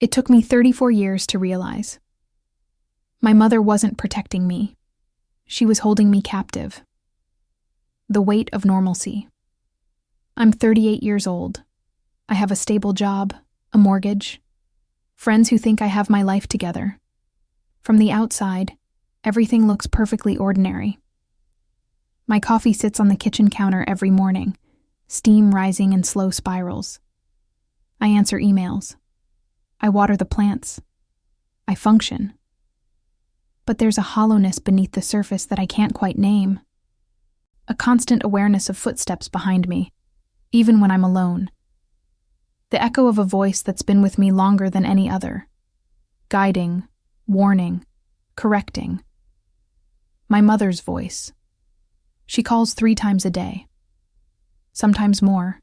It took me 34 years to realize. My mother wasn't protecting me. She was holding me captive. The weight of normalcy. I'm 38 years old. I have a stable job, a mortgage, friends who think I have my life together. From the outside, everything looks perfectly ordinary. My coffee sits on the kitchen counter every morning, steam rising in slow spirals. I answer emails. I water the plants. I function. But there's a hollowness beneath the surface that I can't quite name. A constant awareness of footsteps behind me, even when I'm alone. The echo of a voice that's been with me longer than any other. Guiding, warning, correcting. My mother's voice. She calls 3 times a day. Sometimes more.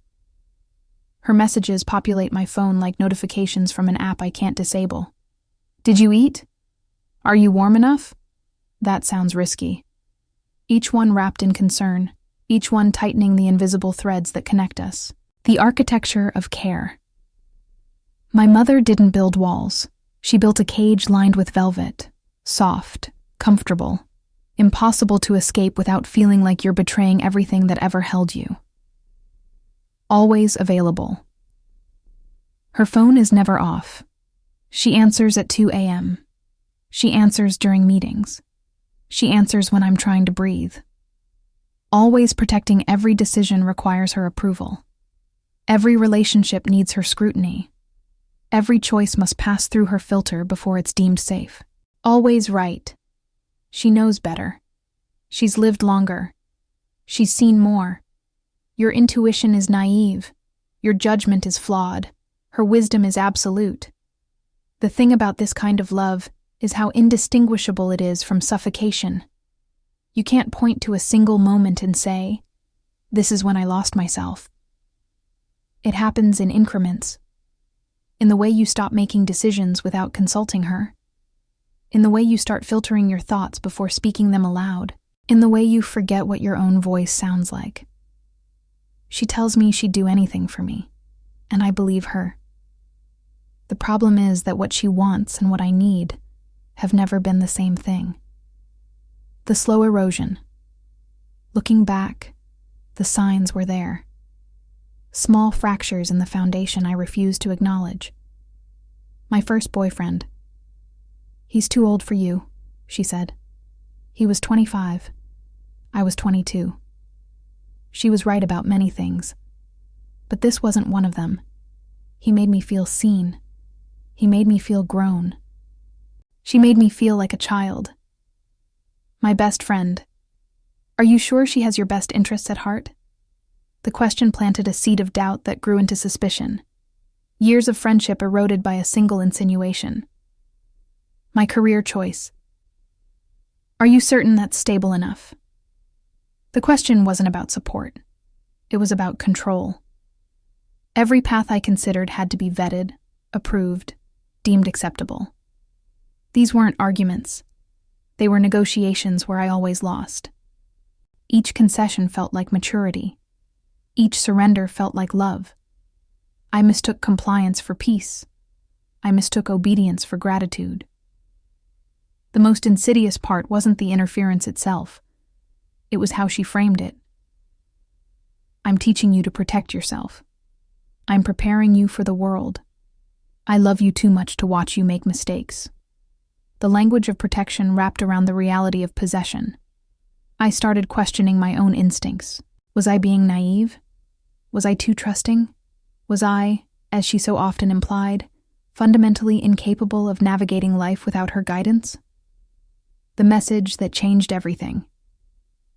Her messages populate my phone like notifications from an app I can't disable. Did you eat? Are you warm enough? That sounds risky. Each one wrapped in concern, each one tightening the invisible threads that connect us. The architecture of care. My mother didn't build walls. She built a cage lined with velvet, soft, comfortable, impossible to escape without feeling like you're betraying everything that ever held you. Always available. Her phone is never off. She answers at 2 a.m. She answers during meetings. She answers when I'm trying to breathe. Always protecting every decision requires her approval. Every relationship needs her scrutiny. Every choice must pass through her filter before it's deemed safe. Always right. She knows better. She's lived longer. She's seen more. Your intuition is naive. Your judgment is flawed. Her wisdom is absolute. The thing about this kind of love is how indistinguishable it is from suffocation. You can't point to a single moment and say, "This is when I lost myself." It happens in increments. In the way you stop making decisions without consulting her. In the way you start filtering your thoughts before speaking them aloud. In the way you forget what your own voice sounds like. She tells me she'd do anything for me, and I believe her. The problem is that what she wants and what I need have never been the same thing. The slow erosion. Looking back, the signs were there. Small fractures in the foundation I refused to acknowledge. My first boyfriend. "He's too old for you," she said. He was 25. I was 22. She was right about many things, but this wasn't one of them. He made me feel seen. He made me feel grown. She made me feel like a child. My best friend. "Are you sure she has your best interests at heart?" The question planted a seed of doubt that grew into suspicion. Years of friendship eroded by a single insinuation. My career choice. "Are you certain that's stable enough?" The question wasn't about support. It was about control. Every path I considered had to be vetted, approved, deemed acceptable. These weren't arguments. They were negotiations where I always lost. Each concession felt like maturity. Each surrender felt like love. I mistook compliance for peace. I mistook obedience for gratitude. The most insidious part wasn't the interference itself. It was how she framed it. "I'm teaching you to protect yourself. I'm preparing you for the world. I love you too much to watch you make mistakes." The language of protection wrapped around the reality of possession. I started questioning my own instincts. Was I being naive? Was I too trusting? Was I, as she so often implied, fundamentally incapable of navigating life without her guidance? The message that changed everything.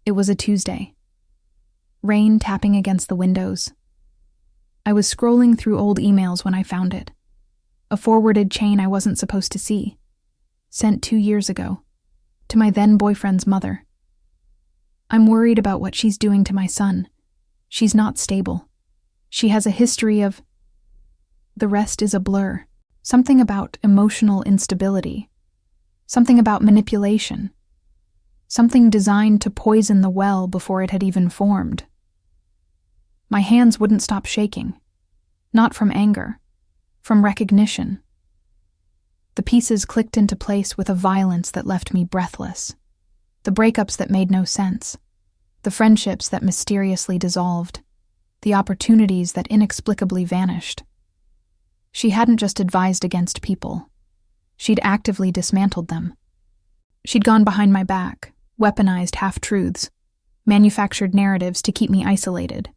It was a Tuesday. Rain tapping against the windows. I was scrolling through old emails when I found it. A forwarded chain I wasn't supposed to see. Sent 2 years ago. To my then-boyfriend's mother. "I'm worried about what she's doing to my son. She's not stable. She has a history of..." The rest is a blur. Something about emotional instability. Something about manipulation. Something designed to poison the well before it had even formed. My hands wouldn't stop shaking. Not from anger. From recognition. The pieces clicked into place with a violence that left me breathless. The breakups that made no sense. The friendships that mysteriously dissolved. The opportunities that inexplicably vanished. She hadn't just advised against people. She'd actively dismantled them. She'd gone behind my back, weaponized half-truths, manufactured narratives to keep me isolated.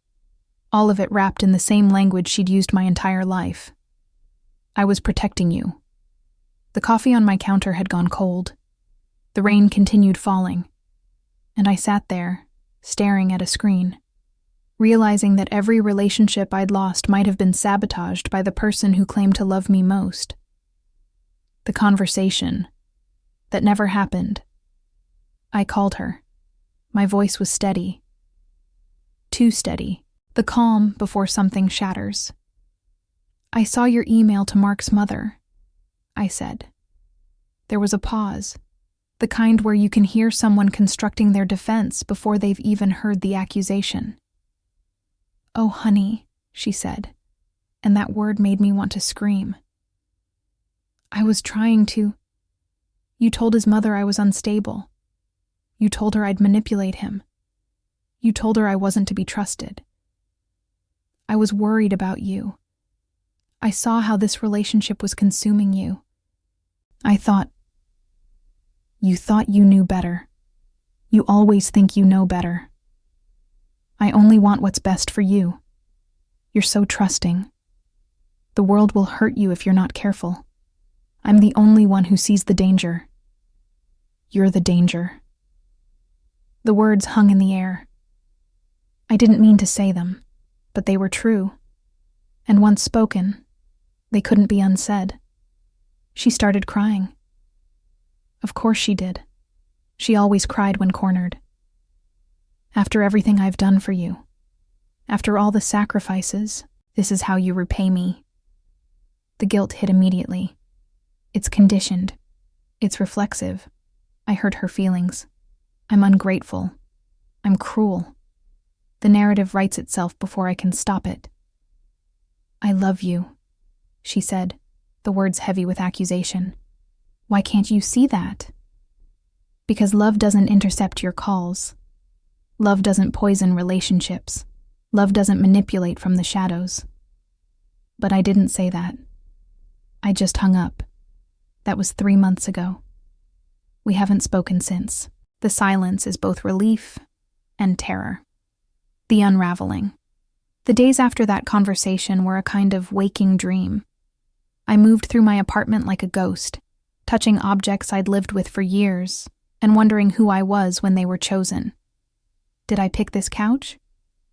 All of it wrapped in the same language she'd used my entire life. I was protecting you. The coffee on my counter had gone cold. The rain continued falling. And I sat there, staring at a screen, realizing that every relationship I'd lost might have been sabotaged by the person who claimed to love me most. The conversation that never happened. I called her. My voice was steady. Too steady. The calm before something shatters. "I saw your email to Mark's mother," I said. There was a pause, the kind where you can hear someone constructing their defense before they've even heard the accusation. "Oh, honey," she said, and that word made me want to scream. "I was trying to. You told his mother I was unstable. You told her I'd manipulate him. You told her I wasn't to be trusted. I was worried about you. I saw how this relationship was consuming you. I thought, you thought you knew better. You always think you know better. I only want what's best for you. You're so trusting. The world will hurt you if you're not careful. I'm the only one who sees the danger. You're the danger." The words hung in the air. I didn't mean to say them, but they were true. And once spoken, they couldn't be unsaid. She started crying. Of course she did. She always cried when cornered. "After everything I've done for you, after all the sacrifices, this is how you repay me." The guilt hit immediately. It's conditioned. It's reflexive. I hurt her feelings. I'm ungrateful. I'm cruel. The narrative writes itself before I can stop it. "I love you," she said, the words heavy with accusation. "Why can't you see that?" "Because love doesn't intercept your calls. Love doesn't poison relationships. Love doesn't manipulate from the shadows." But I didn't say that. I just hung up. That was 3 months ago. We haven't spoken since. The silence is both relief and terror. The unraveling. The days after that conversation were a kind of waking dream. I moved through my apartment like a ghost, touching objects I'd lived with for years, and wondering who I was when they were chosen. Did I pick this couch?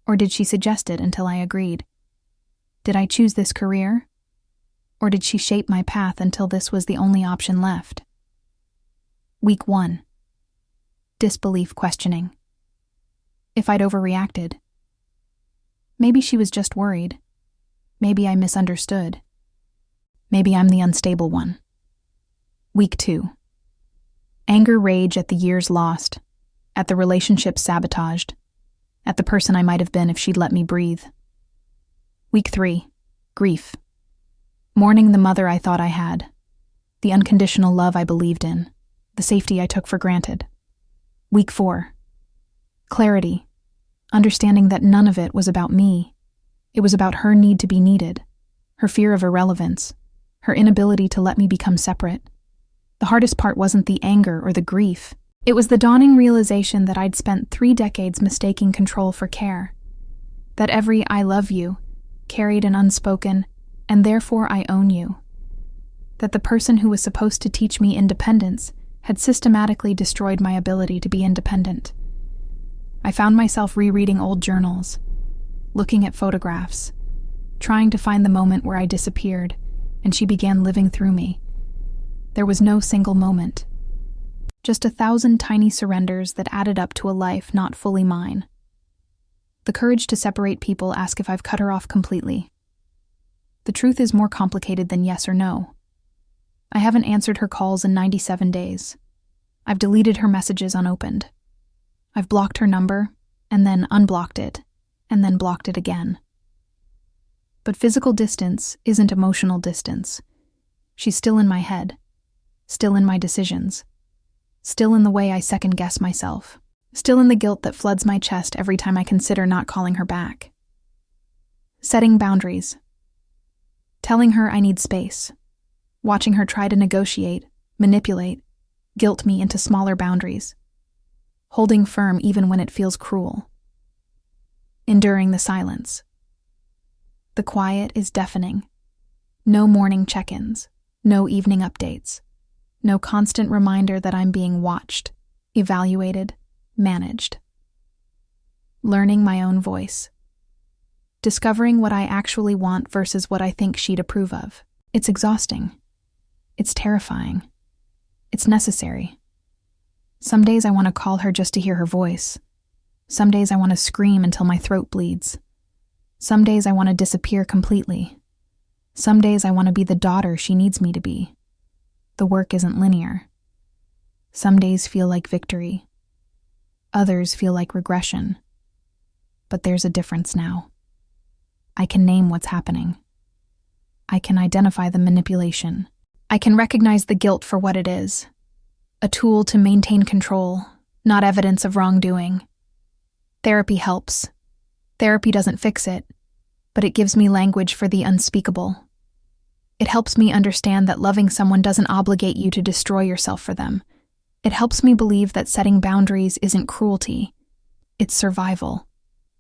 Or did she suggest it until I agreed? Did I choose this career? Or did she shape my path until this was the only option left? Week 1. Disbelief questioning. If I'd overreacted. Maybe she was just worried. Maybe I misunderstood. Maybe I'm the unstable one. Week 2. Anger, rage at the years lost, at the relationship sabotaged, at the person I might have been if she'd let me breathe. Week 3. Grief. Mourning the mother I thought I had, the unconditional love I believed in, the safety I took for granted. Week 4. Clarity. Understanding that none of it was about me. It was about her need to be needed, her fear of irrelevance, her inability to let me become separate. The hardest part wasn't the anger or the grief. It was the dawning realization that I'd spent 3 decades mistaking control for care. That every "I love you" carried an unspoken, "and therefore I own you." That the person who was supposed to teach me independence had systematically destroyed my ability to be independent. I found myself rereading old journals, looking at photographs, trying to find the moment where I disappeared, and she began living through me. There was no single moment. Just 1,000 tiny surrenders that added up to a life not fully mine. The courage to separate people ask if I've cut her off completely. The truth is more complicated than yes or no. I haven't answered her calls in 97 days. I've deleted her messages unopened. I've blocked her number, and then unblocked it, and then blocked it again. But physical distance isn't emotional distance. She's still in my head, still in my decisions, still in the way I second-guess myself, still in the guilt that floods my chest every time I consider not calling her back. Setting boundaries. Telling her I need space. Watching her try to negotiate, manipulate, guilt me into smaller boundaries. Holding firm even when it feels cruel. Enduring the silence. The quiet is deafening. No morning check-ins, no evening updates, no constant reminder that I'm being watched, evaluated, managed. Learning my own voice. Discovering what I actually want versus what I think she'd approve of. It's exhausting. It's terrifying. It's necessary. Some days I want to call her just to hear her voice. Some days I want to scream until my throat bleeds. Some days I want to disappear completely. Some days I want to be the daughter she needs me to be. The work isn't linear. Some days feel like victory. Others feel like regression. But there's a difference now. I can name what's happening. I can identify the manipulation. I can recognize the guilt for what it is. A tool to maintain control, not evidence of wrongdoing. Therapy helps. Therapy doesn't fix it, but it gives me language for the unspeakable. It helps me understand that loving someone doesn't obligate you to destroy yourself for them. It helps me believe that setting boundaries isn't cruelty. It's survival.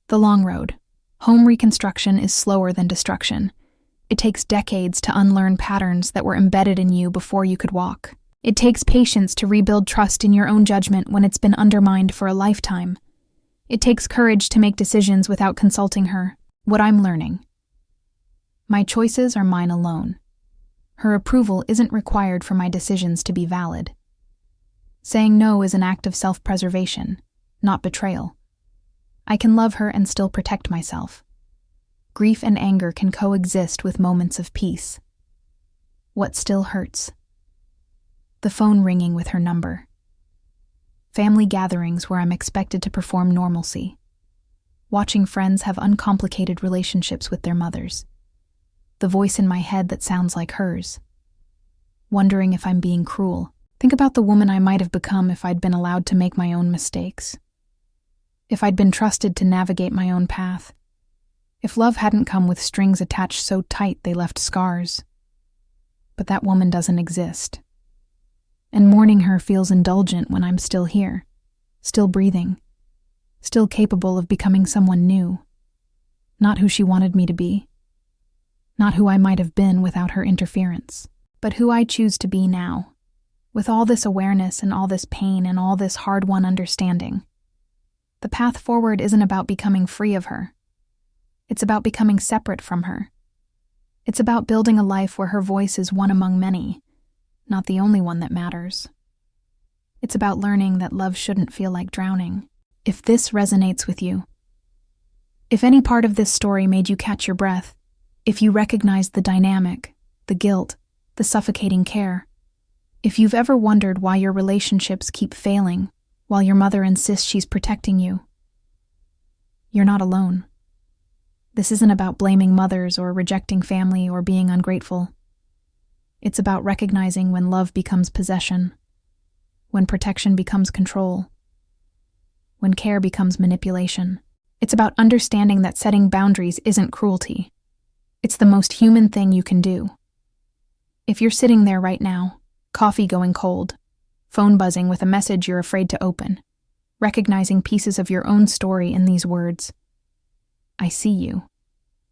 The long road. Home reconstruction is slower than destruction. It takes decades to unlearn patterns that were embedded in you before you could walk. It takes patience to rebuild trust in your own judgment when it's been undermined for a lifetime. It takes courage to make decisions without consulting her. What I'm learning. My choices are mine alone. Her approval isn't required for my decisions to be valid. Saying no is an act of self-preservation, not betrayal. I can love her and still protect myself. Grief and anger can coexist with moments of peace. What still hurts? The phone ringing with her number. Family gatherings where I'm expected to perform normalcy. Watching friends have uncomplicated relationships with their mothers. The voice in my head that sounds like hers. Wondering if I'm being cruel. Think about the woman I might have become if I'd been allowed to make my own mistakes. If I'd been trusted to navigate my own path. If love hadn't come with strings attached so tight they left scars. But that woman doesn't exist. And mourning her feels indulgent when I'm still here, still breathing, still capable of becoming someone new. Not who she wanted me to be. Not who I might have been without her interference, but who I choose to be now, with all this awareness and all this pain and all this hard-won understanding. The path forward isn't about becoming free of her. It's about becoming separate from her. It's about building a life where her voice is one among many, not the only one that matters. It's about learning that love shouldn't feel like drowning. If this resonates with you, if any part of this story made you catch your breath, if you recognize the dynamic, the guilt, the suffocating care, if you've ever wondered why your relationships keep failing while your mother insists she's protecting you, you're not alone. This isn't about blaming mothers or rejecting family or being ungrateful. It's about recognizing when love becomes possession, when protection becomes control, when care becomes manipulation. It's about understanding that setting boundaries isn't cruelty. It's the most human thing you can do. If you're sitting there right now, coffee going cold, phone buzzing with a message you're afraid to open, recognizing pieces of your own story in these words, I see you.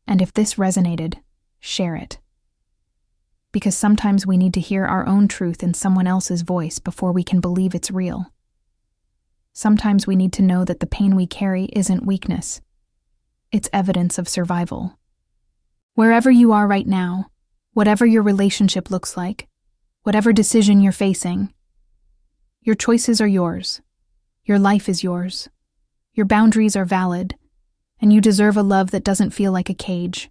And if this resonated, share it. Because sometimes we need to hear our own truth in someone else's voice before we can believe it's real. Sometimes we need to know that the pain we carry isn't weakness. It's evidence of survival. Wherever you are right now, whatever your relationship looks like, whatever decision you're facing, your choices are yours. Your life is yours. Your boundaries are valid, and you deserve a love that doesn't feel like a cage.